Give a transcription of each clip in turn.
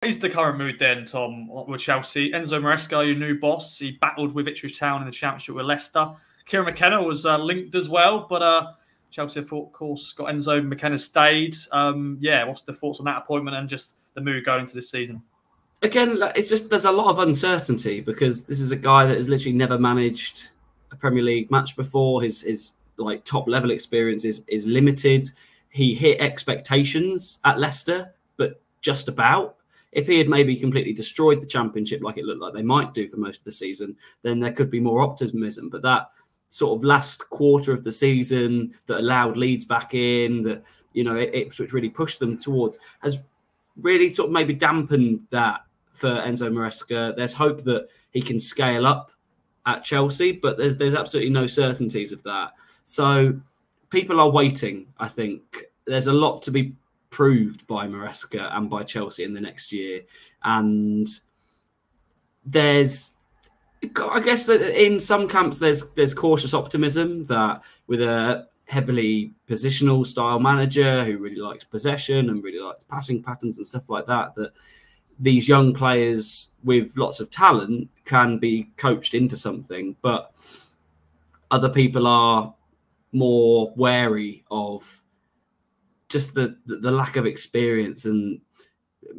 What is the current mood then, Tom, with Chelsea? Enzo Maresca, your new boss, he battled with Ipswich Town in the Championship with Leicester. Kieran McKenna was linked as well, but Chelsea, of course, got Enzo. McKenna stayed. What's the thoughts on that appointment and just the mood going into this season? Again, it's just there's a lot of uncertainty because this is a guy that has literally never managed a Premier League match before. His like top level experience is limited. He hit expectations at Leicester, but just about. If he had maybe completely destroyed the Championship like it looked like they might do for most of the season, then there could be more optimism. But that sort of last quarter of the season that allowed Leeds back in, that, you know, Ipswich really pushed them towards, has really sort of maybe dampened that for Enzo Maresca. There's hope that he can scale up at Chelsea, but there's absolutely no certainties of that. So people are waiting, I think. There's a lot to be proved by Maresca and by Chelsea in the next year. And there's, I guess that in some camps, there's cautious optimism that with a heavily positional style manager who really likes possession and really likes passing patterns and stuff like that, that these young players with lots of talent can be coached into something. But other people are more wary of just the lack of experience, and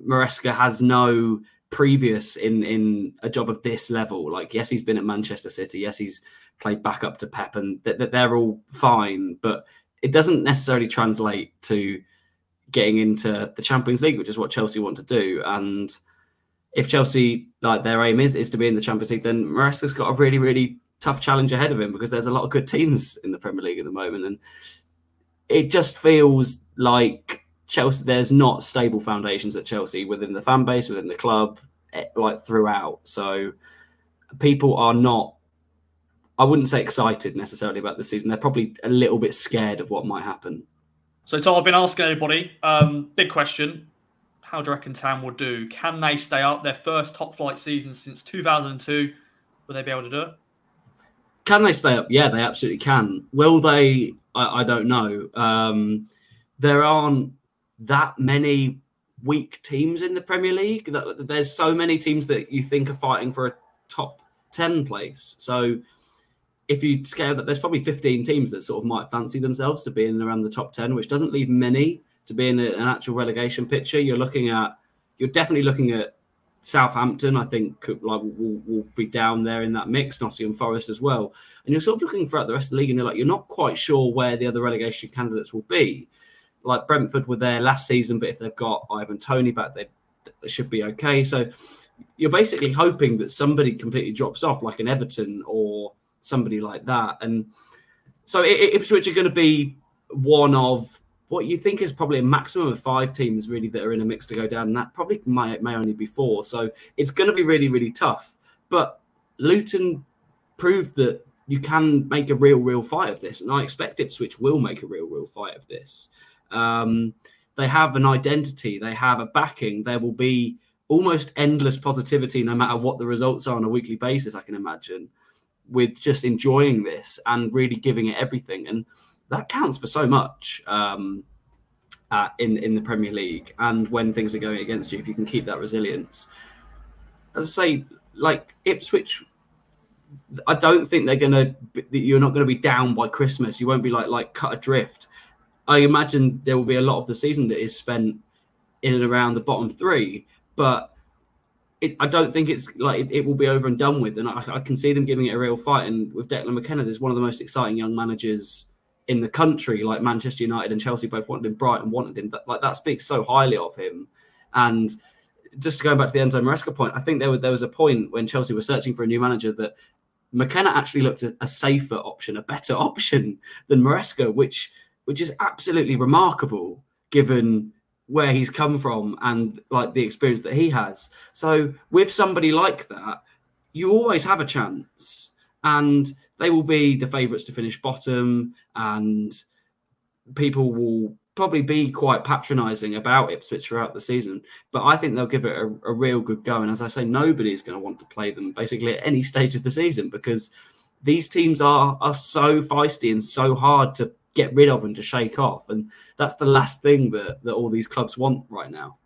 Maresca has no previous in a job of this level. Like, yes, he's been at Manchester City. Yes, he's played back up to Pep, and they're all fine, but it doesn't necessarily translate to getting into the Champions League, which is what Chelsea want to do. And if Chelsea, like, their aim is to be in the Champions League, then Maresca's got a really, really tough challenge ahead of him because there's a lot of good teams in the Premier League at the moment. And it just feels like Chelsea, there's not stable foundations at Chelsea within the fan base, within the club, like throughout. So people are not, I wouldn't say excited necessarily about the season. They're probably a little bit scared of what might happen. So, Tom, I've been asking everybody, big question. How do you reckon Town will do? Can they stay up? Their first top flight season since 2002. Will they be able to do it? Can they stay up? Yeah, they absolutely can. Will they? I don't know. There aren't that many weak teams in the Premier League. There's so many teams that you think are fighting for a top 10 place. So if you scale that, there's probably 15 teams that sort of might fancy themselves to be in around the top 10, which doesn't leave many to be in an actual relegation picture. You're definitely looking at Southampton, I think, like will be down there in that mix. Nottingham Forest as well. And you're sort of looking throughout the rest of the league, and you're not quite sure where the other relegation candidates will be. Like Brentford were there last season, but if they've got Ivan Toney back, they should be okay. So you're basically hoping that somebody completely drops off, like an Everton or somebody like that. And so Ipswich are going to be one of what you think is probably a maximum of 5 teams really that are in a mix to go down, and that probably may only be 4. So it's going to be really, really tough. But Luton proved that you can make a real fight of this, and I expect Ipswich will make a real fight of this. They have an identity, they have a backing. There will be almost endless positivity no matter what the results are on a weekly basis, I can imagine, with just enjoying this and really giving it everything. And that counts for so much in the Premier League. And when things are going against you, if you can keep that resilience. As I say, like Ipswich, I don't think you're not going to be down by Christmas. You won't be like cut adrift. I imagine there will be a lot of the season that is spent in and around the bottom 3, but I don't think it's like it will be over and done with. And I can see them giving it a real fight. And with Declan McKenna, there's one of the most exciting young managers in the country. Like Manchester United and Chelsea both wanted him, Brighton wanted him. That speaks so highly of him. And just going back to the Enzo Maresca point, I think there was a point when Chelsea were searching for a new manager that McKenna actually looked at a safer option, a better option than Maresca, which is absolutely remarkable given where he's come from and like the experience that he has. So with somebody like that, you always have a chance, and they will be the favourites to finish bottom, and people will probably be quite patronising about Ipswich throughout the season. But I think they'll give it a real good go. And as I say, nobody's going to want to play them basically at any stage of the season because these teams are so feisty and so hard to get rid of and to shake off. And that's the last thing that all these clubs want right now.